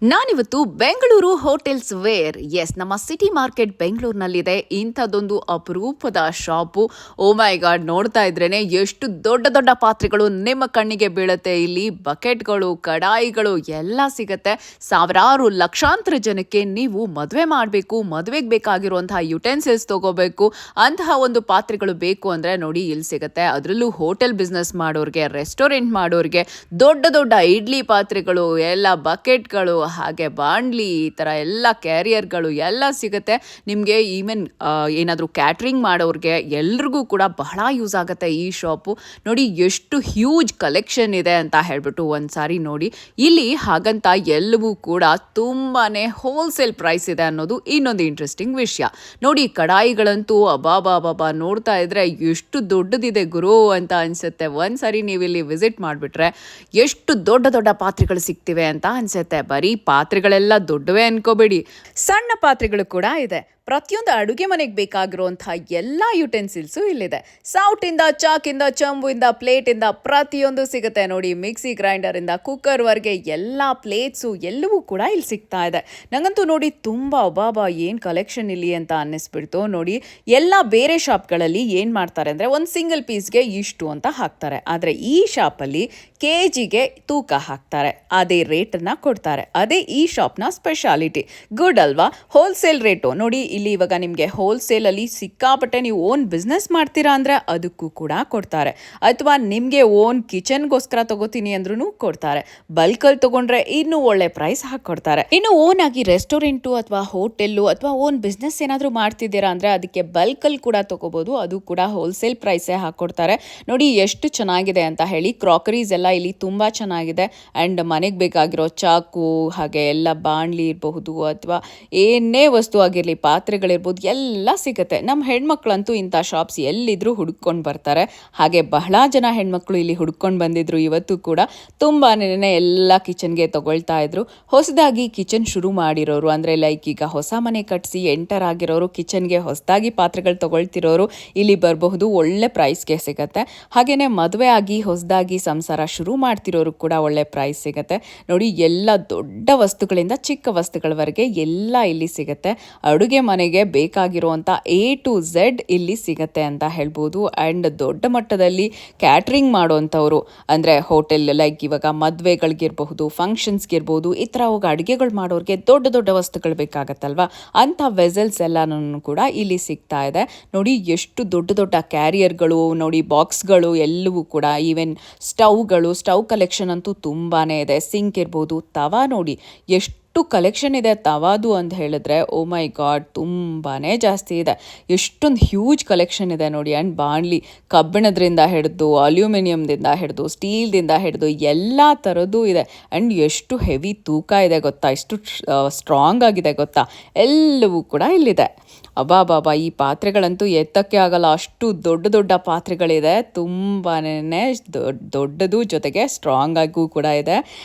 ನಾನಿವತ್ತು Bengaluru hotels wear ನಮ್ಮ city market ಬೆಂಗಳೂರಿನಲ್ಲಿದೆ. ಇಂಥದ್ದೊಂದು ಅಪರೂಪದ ಶಾಪು. ಓ ಮೈ ಗಾಡ್, ನೋಡ್ತಾ ಇದ್ರೇನೆ ಎಷ್ಟು ದೊಡ್ಡ ದೊಡ್ಡ ಪಾತ್ರೆಗಳು ನಿಮ್ಮ ಕಣ್ಣಿಗೆ ಬೀಳುತ್ತೆ. ಇಲ್ಲಿ ಬಕೆಟ್ಗಳು, ಕಡಾಯಿಗಳು ಎಲ್ಲ ಸಿಗತ್ತೆ. ಸಾವಿರಾರು ಲಕ್ಷಾಂತರ ಜನಕ್ಕೆ ನೀವು ಮದುವೆ ಮಾಡಬೇಕು, ಮದುವೆಗೆ ಬೇಕಾಗಿರುವಂತಹ ಯುಟೆನ್ಸಿಲ್ಸ್ ತಗೋಬೇಕು, ಅಂತಹ ಒಂದು ಪಾತ್ರೆಗಳು ಬೇಕು ಅಂದರೆ ನೋಡಿ ಇಲ್ಲಿ ಸಿಗುತ್ತೆ. ಅದರಲ್ಲೂ ಹೋಟೆಲ್ ಬಿಸ್ನೆಸ್ ಮಾಡೋರಿಗೆ, ರೆಸ್ಟೋರೆಂಟ್ ಮಾಡೋರಿಗೆ ದೊಡ್ಡ ದೊಡ್ಡ ಇಡ್ಲಿ ಪಾತ್ರೆಗಳು, ಎಲ್ಲ ಬಕೆಟ್ಗಳು, ಹಾಗೆ ಬಾಂಡ್ಲಿ, ಈ ಥರ ಎಲ್ಲ ಕ್ಯಾರಿಯರ್ಗಳು ಎಲ್ಲ ಸಿಗುತ್ತೆ ನಿಮಗೆ. ಈವನ್ ಏನಾದರೂ ಕ್ಯಾಟ್ರಿಂಗ್ ಮಾಡೋರಿಗೆ ಎಲ್ರಿಗೂ ಕೂಡ ಬಹಳ ಯೂಸ್ ಆಗುತ್ತೆ ಈ ಶಾಪು. ನೋಡಿ ಎಷ್ಟು ಹ್ಯೂಜ್ ಕಲೆಕ್ಷನ್ ಇದೆ ಅಂತ ಹೇಳ್ಬಿಟ್ಟು ಒಂದ್ಸಾರಿ ನೋಡಿ. ಇಲ್ಲಿ ಹಾಗಂತ ಎಲ್ಲವೂ ಕೂಡ ತುಂಬಾ ಹೋಲ್ಸೇಲ್ ಪ್ರೈಸ್ ಇದೆ ಅನ್ನೋದು ಇನ್ನೊಂದು ಇಂಟ್ರೆಸ್ಟಿಂಗ್ ವಿಷಯ. ನೋಡಿ ಕಡಾಯಿಗಳಂತೂ ಅಬಾಬಾಬಾಬಾ, ನೋಡ್ತಾ ಇದ್ರೆ ಎಷ್ಟು ದೊಡ್ಡದಿದೆ ಗುರು ಅಂತ ಅನ್ಸುತ್ತೆ. ಒಂದ್ಸರಿ ನೀವು ಇಲ್ಲಿ ವಿಸಿಟ್ ಮಾಡಿಬಿಟ್ರೆ ಎಷ್ಟು ದೊಡ್ಡ ದೊಡ್ಡ ಪಾತ್ರೆಗಳು ಸಿಗ್ತಿವೆ ಅಂತ ಅನ್ಸುತ್ತೆ. ಬರೀ ಪಾತ್ರೆಗಳೆಲ್ಲ ದೊಡ್ಡವೇ ಅನ್ಕೋಬೇಡಿ, ಸಣ್ಣ ಪಾತ್ರೆಗಳು ಕೂಡ ಇದೆ. ಪ್ರತಿಯೊಂದು ಅಡುಗೆ ಮನೆಗೆ ಬೇಕಾಗಿರುವಂತಹ ಎಲ್ಲ ಯುಟೆನ್ಸಿಲ್ಸು ಇಲ್ಲಿದೆ. ಸೌಟಿಂದ, ಚಾಕಿಂದ, ಚಂಬುವಿಂದ, ಪ್ಲೇಟಿಂದ ಪ್ರತಿಯೊಂದು ಸಿಗುತ್ತೆ. ನೋಡಿ ಮಿಕ್ಸಿ ಗ್ರೈಂಡರಿಂದ ಕುಕ್ಕರ್ವರೆಗೆ ಎಲ್ಲ ಪ್ಲೇಟ್ಸು ಎಲ್ಲವೂ ಕೂಡ ಇಲ್ಲಿ ಸಿಗ್ತಾ ಇದೆ. ನನಗಂತೂ ನೋಡಿ ತುಂಬ ಅಬಾಬಾ ಏನು ಕಲೆಕ್ಷನ್ ಇಲ್ಲಿ ಅಂತ ಅನ್ನಿಸ್ಬಿಡ್ತು. ನೋಡಿ ಎಲ್ಲ ಬೇರೆ ಶಾಪ್ಗಳಲ್ಲಿ ಏನು ಮಾಡ್ತಾರೆ ಅಂದರೆ ಒಂದು ಸಿಂಗಲ್ ಪೀಸ್ಗೆ ಇಷ್ಟು ಅಂತ ಹಾಕ್ತಾರೆ. ಆದರೆ ಈ ಶಾಪಲ್ಲಿ KGಗೆ ತೂಕ ಹಾಕ್ತಾರೆ, ಅದೇ ರೇಟನ್ನು ಕೊಡ್ತಾರೆ. ಅದೇ ಈ ಶಾಪ್ನ ಸ್ಪೆಷಾಲಿಟಿ. ಗುಡ್ ಅಲ್ವಾ? ಹೋಲ್ಸೇಲ್ ರೇಟು ನೋಡಿ. ಇಲ್ಲಿ ಇವಾಗ ನಿಮಗೆ ಹೋಲ್ಸೇಲಲ್ಲಿ ಸಿಕ್ಕಾಪಟ್ಟೆ ನೀವು ಓನ್ ಬಿಸ್ನೆಸ್ ಮಾಡ್ತೀರಾ ಅಂದರೆ ಅದಕ್ಕೂ ಕೂಡ ಕೊಡ್ತಾರೆ. ಅಥವಾ ನಿಮಗೆ ಓನ್ ಕಿಚನ್ಗೋಸ್ಕರ ತಗೋತೀನಿ ಅಂದ್ರೂ ಕೊಡ್ತಾರೆ. ಬಲ್ಕಲ್ಲಿ ತಗೊಂಡ್ರೆ ಇನ್ನೂ ಒಳ್ಳೆ ಪ್ರೈಸ್ ಹಾಕ್ಕೊಡ್ತಾರೆ. ಇನ್ನು ಓನ್ ಆಗಿ ರೆಸ್ಟೋರೆಂಟು ಅಥವಾ ಹೋಟೆಲ್ಲು ಅಥವಾ ಓನ್ ಬಿಸ್ನೆಸ್ ಏನಾದರೂ ಮಾಡ್ತಿದ್ದೀರಾ ಅಂದರೆ ಅದಕ್ಕೆ ಬಲ್ಕಲ್ಲಿ ಕೂಡ ತಗೋಬೋದು. ಅದು ಕೂಡ ಹೋಲ್ಸೇಲ್ ಪ್ರೈಸೇ ಹಾಕ್ಕೊಡ್ತಾರೆ. ನೋಡಿ ಎಷ್ಟು ಚೆನ್ನಾಗಿದೆ ಅಂತ ಹೇಳಿ. ಕ್ರಾಕರೀಸ್ ಎಲ್ಲ ಇಲ್ಲಿ ತುಂಬ ಚೆನ್ನಾಗಿದೆ. ಆ್ಯಂಡ್ ಮನೆಗೆ ಬೇಕಾಗಿರೋ ಚಾಕು, ಹಾಗೆ ಎಲ್ಲ ಬಾಣಲಿ ಇರಬಹುದು ಅಥವಾ ಏನೇ ವಸ್ತು ಆಗಿರಲಿ, ಪಾತ್ರೆಗಳಿರ್ಬೋದು, ಎಲ್ಲ ಸಿಗುತ್ತೆ. ನಮ್ಮ ಹೆಣ್ಮಕ್ಳಂತೂ ಇಂಥ ಶಾಪ್ಸ್ ಎಲ್ಲಿದ್ರೂ ಹುಡ್ಕೊಂಡು ಬರ್ತಾರೆ. ಹಾಗೆ ಬಹಳ ಜನ ಹೆಣ್ಮಕ್ಳು ಇಲ್ಲಿ ಹುಡ್ಕೊಂಡು ಬಂದಿದ್ರು. ಇವತ್ತು ಕೂಡ ತುಂಬಾ ಎಲ್ಲ ಕಿಚನ್ಗೆ ತಗೊಳ್ತಾ ಇದ್ರು. ಹೊಸದಾಗಿ ಕಿಚನ್ ಶುರು ಮಾಡಿರೋರು ಅಂದರೆ ಲೈಕ್ ಈಗ ಹೊಸ ಮನೆ ಕಟ್ಟಿಸಿ ಎಂಟರ್ ಆಗಿರೋರು, ಕಿಚನ್ಗೆ ಹೊಸದಾಗಿ ಪಾತ್ರೆಗಳು ತಗೊಳ್ತಿರೋರು ಇಲ್ಲಿ ಬರಬಹುದು. ಒಳ್ಳೆ ಪ್ರೈಸ್ಗೆ ಸಿಗುತ್ತೆ. ಹಾಗೆಯೇ ಮದುವೆ ಆಗಿ ಹೊಸದಾಗಿ ಸಂಸಾರ ಶುರು ಮಾಡ್ತಿರೋರು ಕೂಡ ಒಳ್ಳೆ ಪ್ರೈಸ್ ಸಿಗುತ್ತೆ. ನೋಡಿ ಎಲ್ಲ ದೊಡ್ಡ ವಸ್ತುಗಳಿಂದ ಚಿಕ್ಕ ವಸ್ತುಗಳವರೆಗೆ ಎಲ್ಲ ಇಲ್ಲಿ ಸಿಗುತ್ತೆ. ಅಡುಗೆ ಮನೆಗೆ ಬೇಕಾಗಿರುವಂಥ A to Z ಇಲ್ಲಿ ಸಿಗುತ್ತೆ ಅಂತ ಹೇಳ್ಬೋದು. ಆ್ಯಂಡ್ ದೊಡ್ಡ ಮಟ್ಟದಲ್ಲಿ ಕ್ಯಾಟ್ರಿಂಗ್ ಮಾಡೋವಂಥವ್ರು ಅಂದರೆ ಹೋಟೆಲ್ ಲೈಕ್ ಇವಾಗ ಮದುವೆಗಳಿಗಿರ್ಬಹುದು, ಫಂಕ್ಷನ್ಸ್ಗಿರ್ಬೋದು, ಈ ಥರ ಹೋಗಿ ಅಡುಗೆಗಳು ಮಾಡೋರಿಗೆ ದೊಡ್ಡ ದೊಡ್ಡ ವಸ್ತುಗಳು ಬೇಕಾಗತ್ತಲ್ವ, ಅಂಥ ವೆಸಲ್ಸ್ ಎಲ್ಲನೂ ಕೂಡ ಇಲ್ಲಿ ಸಿಗ್ತಾ ಇದೆ. ನೋಡಿ ಎಷ್ಟು ದೊಡ್ಡ ದೊಡ್ಡ ಕ್ಯಾರಿಯರ್ಗಳು, ನೋಡಿ ಬಾಕ್ಸ್ಗಳು ಎಲ್ಲವೂ ಕೂಡ. ಈವನ್ ಸ್ಟವ್ ಕಲೆಕ್ಷನ್ ಅಂತೂ ತುಂಬಾ ಇದೆ. ಸಿಂಕ್ ಇರ್ಬೋದು, ತವಾ ನೋಡಿ ಎಷ್ಟು ಕಲೆಕ್ಷನ್ ಇದೆ ತವಾದು ಅಂತ ಹೇಳಿದ್ರೆ. ಓ ಮೈ ಗಾಡ್, ತುಂಬಾ ಜಾಸ್ತಿ ಇದೆ. ಎಷ್ಟೊಂದು ಹ್ಯೂಜ್ ಕಲೆಕ್ಷನ್ ಇದೆ ನೋಡಿ. ಆ್ಯಂಡ್ ಬಾಣಲಿ ಕಬ್ಬಿಣದ್ರಿಂದ ಹಿಡಿದು, ಅಲ್ಯೂಮಿನಿಯಮ್ದಿಂದ ಹಿಡಿದು, ಸ್ಟೀಲ್ದಿಂದ ಹಿಡಿದು ಎಲ್ಲ ಥರದ್ದು ಇದೆ. ಆ್ಯಂಡ್ ಎಷ್ಟು ಹೆವಿ ತೂಕ ಇದೆ ಗೊತ್ತಾ, ಎಷ್ಟು ಸ್ಟ್ರಾಂಗ್ ಆಗಿದೆ ಗೊತ್ತಾ, ಎಲ್ಲವೂ ಕೂಡ ಇಲ್ಲಿದೆ. ಅಬಾಬಾಬಾ, ಈ ಪಾತ್ರೆಗಳಂತೂ ಎತ್ತಕ್ಕೆ ಆಗಲ್ಲ, ಅಷ್ಟು ದೊಡ್ಡ ದೊಡ್ಡ ಪಾತ್ರೆಗಳಿದೆ. ತುಂಬಾ ದೊಡ್ಡದು, ಜೊತೆಗೆ ಸ್ಟ್ರಾಂಗ್ ಆಗೂ ಕೂಡ ಇದೆ.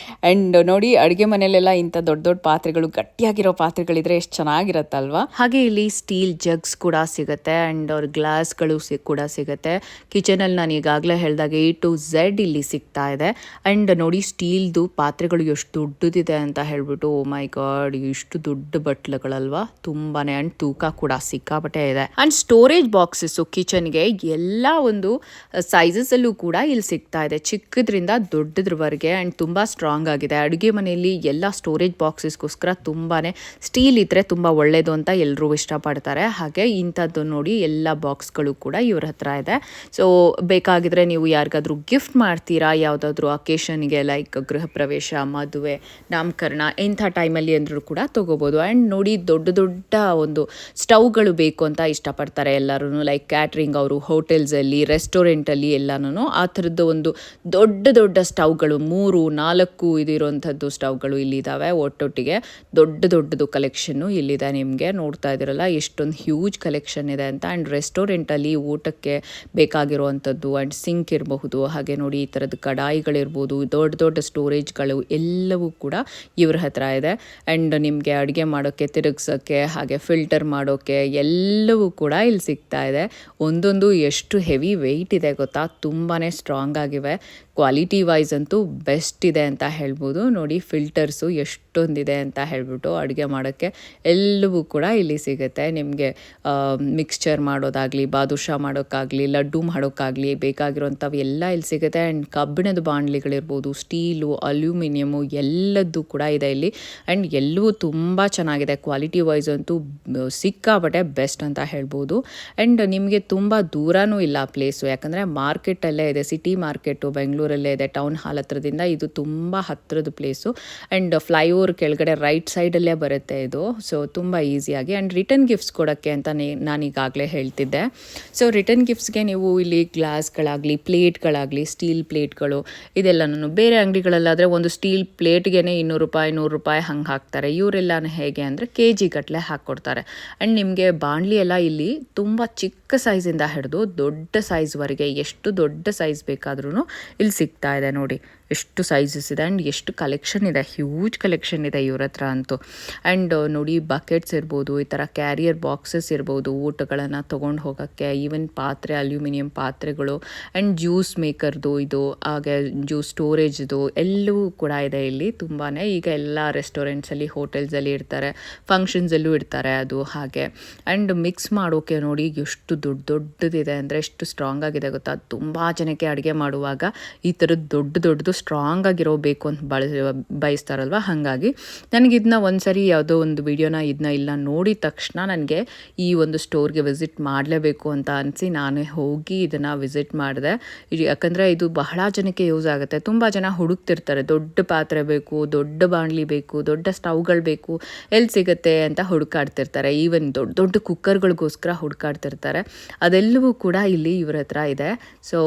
ಆ್ಯಂಡ್ ನೋಡಿ ಅಡುಗೆ ಮನೆಯಲ್ಲೆಲ್ಲ ಇಂಥ ದೊಡ್ಡ ದೊಡ್ಡ ಪಾತ್ರೆಗಳು, ಗಟ್ಟಿಯಾಗಿರೋ ಪಾತ್ರೆಗಳಿದ್ರೆ ಎಷ್ಟು ಚೆನ್ನಾಗಿರತ್ತಲ್ವಾ. ಹಾಗೆ ಇಲ್ಲಿ ಸ್ಟೀಲ್ ಜಗ್ಸ್ ಕೂಡ ಸಿಗುತ್ತೆ. ಆ್ಯಂಡ್ ಅವ್ರ ಗ್ಲಾಸ್ಗಳು ಕೂಡ ಸಿಗುತ್ತೆ. ಕಿಚನಲ್ಲಿ ನಾನು ಈಗಾಗಲೇ ಹೇಳಿದಾಗ A to Z ಇಲ್ಲಿ ಸಿಗ್ತಾ ಇದೆ. ಆ್ಯಂಡ್ ನೋಡಿ ಸ್ಟೀಲ್ದು ಪಾತ್ರೆಗಳು ಎಷ್ಟು ದೊಡ್ಡದಿದೆ ಅಂತ ಹೇಳ್ಬಿಟ್ಟು. ಓ ಮೈ ಗಾಡ್, ಇಷ್ಟು ದೊಡ್ಡ ಬಟ್ಲುಗಳಲ್ವಾ, ತುಂಬಾ. ಆ್ಯಂಡ್ ತೂಕ ಕೂಡ ಸಿಕ್ಕಾಪಟ್ಟೆ ಇದೆ. ಆ್ಯಂಡ್ ಸ್ಟೋರೇಜ್ ಬಾಕ್ಸಸ್ಸು ಕಿಚನ್ಗೆ ಎಲ್ಲ ಒಂದು ಸೈಜಸಲ್ಲೂ ಕೂಡ ಇಲ್ಲಿ ಸಿಗ್ತಾ ಇದೆ, ಚಿಕ್ಕದ್ರಿಂದ ದೊಡ್ಡದ್ರವರೆಗೆ. ಆ್ಯಂಡ್ ತುಂಬ ಸ್ಟ್ರಾಂಗ್ ಆಗಿದೆ. ಅಡುಗೆ ಮನೆಯಲ್ಲಿ ಎಲ್ಲ ಸ್ಟೋರೇಜ್ ಬಾಕ್ಸಸ್ಗೋಸ್ಕರ ತುಂಬಾ ಸ್ಟೀಲ್ ಇದ್ದರೆ ತುಂಬ ಒಳ್ಳೆಯದು ಅಂತ ಎಲ್ಲರೂ ಇಷ್ಟಪಡ್ತಾರೆ. ಹಾಗೆ ಇಂಥದ್ದು ನೋಡಿ ಎಲ್ಲ ಬಾಕ್ಸ್ಗಳು ಕೂಡ ಇವ್ರ ಹತ್ರ ಇದೆ. ಸೊ ಬೇಕಾಗಿದ್ರೆ ನೀವು ಯಾರಿಗಾದ್ರೂ ಗಿಫ್ಟ್ ಮಾಡ್ತೀರಾ ಯಾವುದಾದ್ರೂ ಅಕೇಶನ್ಗೆ, ಲೈಕ್ ಗೃಹ ಪ್ರವೇಶ, ಮದುವೆ, ನಾಮಕರಣ, ಇಂಥ ಟೈಮಲ್ಲಿ ಅಂದರೂ ಕೂಡ ತೊಗೋಬೋದು. ಆ್ಯಂಡ್ ನೋಡಿ ದೊಡ್ಡ ದೊಡ್ಡ ಒಂದು ಸ್ಟವ್ಗಳು ಬೇಕು ಅಂತ ಇಷ್ಟಪಡ್ತಾರೆ ಎಲ್ಲರೂ. ಲೈಕ್ ಕ್ಯಾಟ್ರಿಂಗ್ ಅವರು ಹೋಟೆಲ್ಸಲ್ಲಿ, ರೆಸ್ಟೋರೆಂಟಲ್ಲಿ ಎಲ್ಲನೂ ಆ ಥರದ್ದು ಒಂದು ದೊಡ್ಡ ದೊಡ್ಡ ಸ್ಟವ್ಗಳು 3-4 ಇದಿರೋಂಥದ್ದು ಸ್ಟವ್ಗಳು ಇಲ್ಲಿದ್ದಾವೆ. ಒಟ್ಟೊಟ್ಟಿಗೆ ದೊಡ್ಡದು ಕಲೆಕ್ಷನ್ನು ಇಲ್ಲಿದೆ. ನಿಮಗೆ ನೋಡ್ತಾ ಇದ್ದೀರಲ್ಲ ಎಷ್ಟೊಂದು ಹ್ಯೂಜ್ ಕಲೆಕ್ಷನ್ ಇದೆ ಅಂತ. ಆ್ಯಂಡ್ ರೆಸ್ಟೋರೆಂಟಲ್ಲಿ ಊಟಕ್ಕೆ ಬೇಕಾಗಿರುವಂಥದ್ದು ಆ್ಯಂಡ್ ಸಿಂಕ್ ಇರಬಹುದು, ಹಾಗೆ ನೋಡಿ ಈ ಥರದ್ದು ಕಡಾಯಿಗಳಿರ್ಬೋದು, ದೊಡ್ಡ ದೊಡ್ಡ ಸ್ಟೋರೇಜ್ಗಳು ಎಲ್ಲವೂ ಕೂಡ ಇವ್ರ ಹತ್ರ ಇದೆ. ಆ್ಯಂಡ್ ನಿಮಗೆ ಅಡುಗೆ ಮಾಡೋಕ್ಕೆ, ತಿರುಗ್ಸೋಕ್ಕೆ, ಹಾಗೆ ಫಿಲ್ಟರ್ ಮಾಡೋಕ್ಕೆ ಎಲ್ಲವೂ ಕೂಡ ಇಲ್ಲಿ ಸಿಗ್ತಾ ಇದೆ. ಒಂದೊಂದು ಎಷ್ಟು ಹೆವಿ ವೆಯ್ಟ್ ಇದೆ ಗೊತ್ತಾ, ತುಂಬಾ ಸ್ಟ್ರಾಂಗ್ ಆಗಿವೆ. ಕ್ವಾಲಿಟಿ ವೈಸ್ ಅಂತೂ ಬೆಸ್ಟ್ ಇದೆ ಅಂತ ಹೇಳ್ಬೋದು. ನೋಡಿ ಫಿಲ್ಟರ್ಸು ಎಷ್ಟೊಂದಿದೆ. ಇದೆ ಅಂತ ಹೇಳ್ಬಿಟ್ಟು ಅಡುಗೆ ಮಾಡೋಕ್ಕೆ ಎಲ್ಲವೂ ಕೂಡ ಇಲ್ಲಿ ಸಿಗುತ್ತೆ. ನಿಮಗೆ ಮಿಕ್ಸ್ಚರ್ ಮಾಡೋದಾಗಲಿ, ಬಾದುಷಾ ಮಾಡೋಕ್ಕಾಗಲಿ, ಲಡ್ಡು ಮಾಡೋಕ್ಕಾಗಲಿ ಬೇಕಾಗಿರೋಂಥವು ಎಲ್ಲ ಇಲ್ಲಿ ಸಿಗುತ್ತೆ. ಆ್ಯಂಡ್ ಕಬ್ಬಿಣದ ಬಾಣಲಿಗಳಿರ್ಬೋದು, ಸ್ಟೀಲು, ಅಲ್ಯೂಮಿನಿಯಮು ಎಲ್ಲದೂ ಕೂಡ ಇದೆ ಇಲ್ಲಿ. ಆ್ಯಂಡ್ ಎಲ್ಲವೂ ತುಂಬ ಚೆನ್ನಾಗಿದೆ. ಕ್ವಾಲಿಟಿ ವೈಸ್ ಅಂತೂ ಸಿಕ್ಕಾಪಟ್ಟೆ ಬೆಸ್ಟ್ ಅಂತ ಹೇಳ್ಬೋದು. ಆ್ಯಂಡ್ ನಿಮಗೆ ತುಂಬ ದೂರನೂ ಇಲ್ಲ ಪ್ಲೇಸು, ಯಾಕಂದರೆ ಮಾರ್ಕೆಟಲ್ಲೇ ಇದೆ, ಸಿಟಿ ಮಾರ್ಕೆಟು ಬೆಂಗಳೂರಲ್ಲೇ ಇದೆ, ಟೌನ್ ಹಾಲ್ ಹತ್ರದಿಂದ ಇದು ತುಂಬ ಹತ್ತಿರದ ಪ್ಲೇಸು. ಆ್ಯಂಡ್ ಫ್ಲೈಓವರ್ ಕೆಳಗಡೆ ರೈಟ್ ಸೈಡಲ್ಲೇ ಬರುತ್ತೆ ಇದು. ಸೊ ತುಂಬ ಈಸಿಯಾಗಿ. ಆ್ಯಂಡ್ ರಿಟರ್ನ್ ಗಿಫ್ಟ್ಸ್ ಕೊಡೋಕ್ಕೆ ಅಂತ ನಾನು ಈಗಾಗಲೇ ಹೇಳ್ತಿದ್ದೆ. ಸೊ ರಿಟರ್ನ್ ಗಿಫ್ಟ್ಸ್ಗೆ ನೀವು ಇಲ್ಲಿ ಗ್ಲಾಸ್ಗಳಾಗಲಿ, ಪ್ಲೇಟ್ಗಳಾಗಲಿ, ಸ್ಟೀಲ್ ಪ್ಲೇಟ್ಗಳು ಇದೆಲ್ಲ ನಾನು ಬೇರೆ ಅಂಗಡಿಗಳಲ್ಲಾದರೆ ಒಂದು ಸ್ಟೀಲ್ ಪ್ಲೇಟ್ಗೆ ₹200 ಹಂಗೆ ಹಾಕ್ತಾರೆ. ಇವರೆಲ್ಲ ಹೇಗೆ ಅಂದರೆ KG ಗಟ್ಟಲೆ ಹಾಕ್ಕೊಡ್ತಾರೆ. ಆ್ಯಂಡ್ ನಿಮಗೆ ಬಾಣಲಿ ಎಲ್ಲ ಇಲ್ಲಿ ತುಂಬ ಚಿಕ್ಕ ಸೈಜಿಂದ ಹಿಡಿದು ದೊಡ್ಡ ಸೈಜ್ವರೆಗೆ ಎಷ್ಟು ದೊಡ್ಡ ಸೈಜ್ ಬೇಕಾದ್ರೂ ಇಲ್ಲಿ ಸಿಗ್ತಾ ಇದೆ. ನೋಡಿ ಎಷ್ಟು ಸೈಜಸ್ ಇದೆ ಆ್ಯಂಡ್ ಎಷ್ಟು ಕಲೆಕ್ಷನ್ ಇದೆ, ಹ್ಯೂಜ್ ಕಲೆಕ್ಷನ್ ಇದೆ ಇವ್ರ ಹತ್ರ ಅಂತೂ. ಆ್ಯಂಡ್ ನೋಡಿ ಬಕೆಟ್ಸ್ ಇರ್ಬೋದು, ಈ ಥರ ಕ್ಯಾರಿಯರ್ ಬಾಕ್ಸಸ್ ಇರ್ಬೋದು, ಊಟಗಳನ್ನು ತೊಗೊಂಡು ಹೋಗೋಕ್ಕೆ, ಈವನ್ ಪಾತ್ರೆ, ಅಲ್ಯೂಮಿನಿಯಂ ಪಾತ್ರೆಗಳು ಆ್ಯಂಡ್ ಜ್ಯೂಸ್ ಮೇಕರ್ದು ಇದು, ಹಾಗೆ ಜ್ಯೂಸ್ ಸ್ಟೋರೇಜ್ದು ಎಲ್ಲವೂ ಕೂಡ ಇದೆ ಇಲ್ಲಿ ತುಂಬಾ. ಈಗ ಎಲ್ಲ ರೆಸ್ಟೋರೆಂಟ್ಸಲ್ಲಿ, ಹೋಟೆಲ್ಸಲ್ಲಿ ಇಡ್ತಾರೆ, ಫಂಕ್ಷನ್ಸಲ್ಲೂ ಇಡ್ತಾರೆ ಅದು ಹಾಗೆ. ಆ್ಯಂಡ್ ಮಿಕ್ಸ್ ಮಾಡೋಕ್ಕೆ ನೋಡಿ ಎಷ್ಟು ದೊಡ್ಡದಿದೆ ಅಂದರೆ ಎಷ್ಟು ಸ್ಟ್ರಾಂಗ್ ಆಗಿದೆ ಗೊತ್ತಾ. ತುಂಬ ಜನಕ್ಕೆ ಅಡುಗೆ ಮಾಡುವಾಗ ಈ ಥರದ್ದು ದೊಡ್ಡದು ಸ್ಟ್ರಾಂಗ್ ಆಗಿರೋ ಬೇಕು ಅಂತ ಬಯಸ್ತಾರಲ್ವ, ಹಾಗಾಗಿ ನನಗೆ ಇದನ್ನ ಒಂದು ಸರಿ ಯಾವುದೋ ಒಂದು ವಿಡಿಯೋನ ಇಲ್ಲ ನೋಡಿದ ತಕ್ಷಣ ನನಗೆ ಈ ಒಂದು ಸ್ಟೋರ್ಗೆ ವಿಸಿಟ್ ಮಾಡಲೇಬೇಕು ಅಂತ ಅನಿಸಿ ನಾನೇ ಹೋಗಿ ಇದನ್ನು ವಿಸಿಟ್ ಮಾಡಿದೆ. ಯಾಕಂದರೆ ಇದು ಬಹಳ ಜನಕ್ಕೆ ಯೂಸ್ ಆಗುತ್ತೆ. ತುಂಬ ಜನ ಹುಡುಕ್ತಿರ್ತಾರೆ, ದೊಡ್ಡ ಪಾತ್ರೆ ಬೇಕು, ದೊಡ್ಡ ಬಾಣಲಿ ಬೇಕು, ದೊಡ್ಡ ಸ್ಟವ್ಗಳು ಬೇಕು, ಎಲ್ಲಿ ಸಿಗುತ್ತೆ ಅಂತ ಹುಡುಕಾಡ್ತಿರ್ತಾರೆ. ಈವನ್ ದೊಡ್ಡ ಕುಕ್ಕರ್ಗಳಿಗೋಸ್ಕರ ಹುಡುಕಾಡ್ತಿರ್ತಾರೆ. ಅದೆಲ್ಲವೂ ಕೂಡ ಇಲ್ಲಿ ಇವ್ರ ಹತ್ರ ಇದೆ. ಸೊ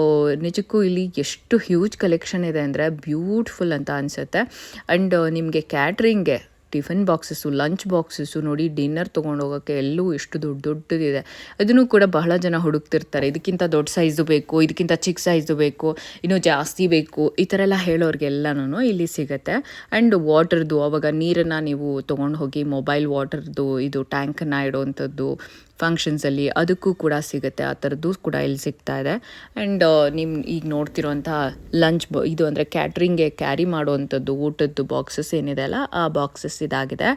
ನಿಜಕ್ಕೂ ಇಲ್ಲಿ ಎಷ್ಟು ಹ್ಯೂಜ್ ಕಲೆಕ್ಷನ್ ಇದೆ ಅಂದರೆ ಬ್ಯೂಟಿಫುಲ್ ಅಂತ ಅನಿಸುತ್ತೆ. ಆ್ಯಂಡ್ ನಿಮಗೆ ಕ್ಯಾಟ್ರಿಂಗ್ಗೆ ಟಿಫಿನ್ ಬಾಕ್ಸಸ್ಸು, ಲಂಚ್ ಬಾಕ್ಸಸ್ಸು ನೋಡಿ, ಡಿನ್ನರ್ ತೊಗೊಂಡು ಹೋಗೋಕ್ಕೆ ಎಲ್ಲವೂ ಎಷ್ಟು ದೊಡ್ಡದಿದೆ. ಅದನ್ನು ಕೂಡ ಬಹಳ ಜನ ಹುಡುಕ್ತಿರ್ತಾರೆ. ಇದಕ್ಕಿಂತ ದೊಡ್ಡ ಸೈಜು ಬೇಕು, ಇದಕ್ಕಿಂತ ಚಿಕ್ಕ ಸೈಜು ಬೇಕು, ಇನ್ನೂ ಜಾಸ್ತಿ ಬೇಕು, ಈ ಥರ ಎಲ್ಲ ಹೇಳೋರಿಗೆಲ್ಲನೂ ಇಲ್ಲಿ ಸಿಗುತ್ತೆ. ಆ್ಯಂಡ್ ವಾಟರ್ದು, ಆವಾಗ ನೀರನ್ನು ನೀವು ತೊಗೊಂಡು ಹೋಗಿ ಮೊಬೈಲ್ ವಾಟರ್ದು ಇದು ಟ್ಯಾಂಕನ್ನು ಇಡೋವಂಥದ್ದು ಫಂಕ್ಷನ್ಸಲ್ಲಿ ಅದಕ್ಕೂ ಕೂಡ ಸಿಗುತ್ತೆ. ಆ ಥರದ್ದು ಕೂಡ ಇಲ್ಲಿ ಸಿಗ್ತಾ ಇದೆ. ಆ್ಯಂಡ್ ಈಗ ನೋಡ್ತಿರೋಂಥ ಲಂಚ್ ಇದು ಅಂದರೆ ಕ್ಯಾಟ್ರಿಂಗ್ಗೆ ಕ್ಯಾರಿ ಮಾಡುವಂಥದ್ದು ಊಟದ್ದು ಬಾಕ್ಸಸ್ ಏನಿದೆ ಅಲ್ಲ, ಆ ಬಾಕ್ಸಸ್ ಇದಾಗಿದೆ.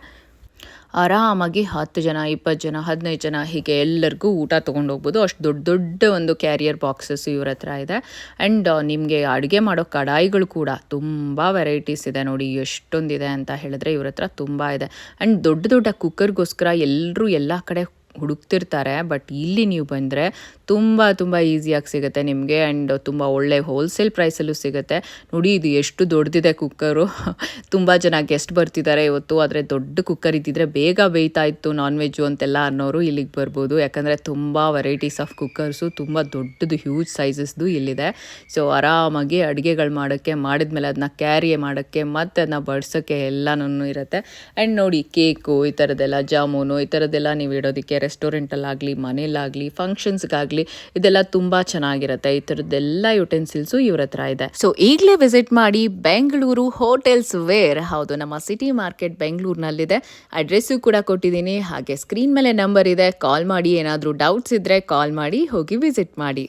ಆರಾಮಾಗಿ 10 ಜನ, 20 ಜನ, 15 ಜನ ಹೀಗೆ ಎಲ್ಲರಿಗೂ ಊಟ ತೊಗೊಂಡು ಹೋಗ್ಬೋದು. ಅಷ್ಟು ದೊಡ್ಡ ಒಂದು ಕ್ಯಾರಿಯರ್ ಬಾಕ್ಸಸ್ ಇವ್ರ ಹತ್ರ ಇದೆ. ಆ್ಯಂಡ್ ನಿಮಗೆ ಅಡುಗೆ ಮಾಡೋ ಕಡಾಯಿಗಳು ಕೂಡ ತುಂಬ ವೆರೈಟೀಸ್ ಇದೆ. ನೋಡಿ ಎಷ್ಟೊಂದಿದೆ ಅಂತ ಹೇಳಿದ್ರೆ ಇವ್ರ ಹತ್ರ ತುಂಬ ಇದೆ. ಆ್ಯಂಡ್ ದೊಡ್ಡ ಕುಕ್ಕರ್ಗೋಸ್ಕರ ಎಲ್ಲರೂ ಎಲ್ಲ ಕಡೆ ಹುಡುಕ್ತಿರ್ತಾರೆ. ಬಟ್ ಇಲ್ಲಿ ನೀವು ಬಂದರೆ ತುಂಬ ಈಸಿಯಾಗಿ ಸಿಗುತ್ತೆ ನಿಮಗೆ. ಆ್ಯಂಡ್ ತುಂಬ ಒಳ್ಳೆ ಹೋಲ್ಸೇಲ್ ಪ್ರೈಸಲ್ಲೂ ಸಿಗುತ್ತೆ. ನೋಡಿ ಇದು ಎಷ್ಟು ದೊಡ್ಡದಿದೆ ಕುಕ್ಕರು. ತುಂಬ ಜನ ಗೆಸ್ಟ್ ಬರ್ತಿದ್ದಾರೆ ಇವತ್ತು. ಆದರೆ ದೊಡ್ಡ ಕುಕ್ಕರ್ ಇದ್ದಿದ್ರೆ ಬೇಗ ಬೇಯ್ತಾ ಇತ್ತು ನಾನ್ ವೆಜ್ಜು ಅಂತೆಲ್ಲ ಅನ್ನೋರು ಇಲ್ಲಿಗೆ ಬರ್ಬೋದು. ಯಾಕಂದರೆ ತುಂಬ ವೆರೈಟೀಸ್ ಆಫ್ ಕುಕ್ಕರ್ಸು, ತುಂಬ ದೊಡ್ಡದು ಹ್ಯೂಜ್ ಸೈಜಸ್ದು ಇಲ್ಲಿದೆ. ಸೊ ಆರಾಮಾಗಿ ಅಡುಗೆಗಳು ಮಾಡೋಕ್ಕೆ, ಮಾಡಿದ್ಮೇಲೆ ಅದನ್ನ ಕ್ಯಾರಿ ಮಾಡೋಕ್ಕೆ ಮತ್ತು ಅದನ್ನ ಬಡ್ಸೋಕ್ಕೆ ಎಲ್ಲನೂ ಇರುತ್ತೆ. ಆ್ಯಂಡ್ ನೋಡಿ ಕೇಕು, ಈ ಥರದ್ದೆಲ್ಲ ಜಾಮೂನು, ಈ ಥರದ್ದೆಲ್ಲ ನೀವು ಇಡೋದಕ್ಕೆ ರೆಸ್ಟೋರೆಂಟಲ್ಲಾಗಲಿ, ಮನೇಲಾಗಲಿ, ಫಂಕ್ಷನ್ಸ್ಗಾಗಲಿ ಇದೆಲ್ಲ ತುಂಬ ಚೆನ್ನಾಗಿರುತ್ತೆ. ಈ ಥರದ್ದೆಲ್ಲ ಯುಟೆನ್ಸಿಲ್ಸು ಇವ್ರ ಹತ್ರ ಇದೆ. ಸೊ ಈಗಲೇ ವಿಸಿಟ್ ಮಾಡಿ ಬೆಂಗಳೂರು ಹೋಟೆಲ್ಸ್ ವೇರ್. ಹೌದು, ನಮ್ಮ ಸಿಟಿ ಮಾರ್ಕೆಟ್ ಬೆಂಗಳೂರಿನಲ್ಲಿದೆ. ಅಡ್ರೆಸ್ಸು ಕೂಡ ಕೊಟ್ಟಿದ್ದೀನಿ. ಹಾಗೆ ಸ್ಕ್ರೀನ್ ಮೇಲೆ ನಂಬರ್ ಇದೆ, ಕಾಲ್ ಮಾಡಿ. ಏನಾದರೂ ಡೌಟ್ಸ್ ಇದ್ದರೆ ಕಾಲ್ ಮಾಡಿ, ಹೋಗಿ ವಿಸಿಟ್ ಮಾಡಿ.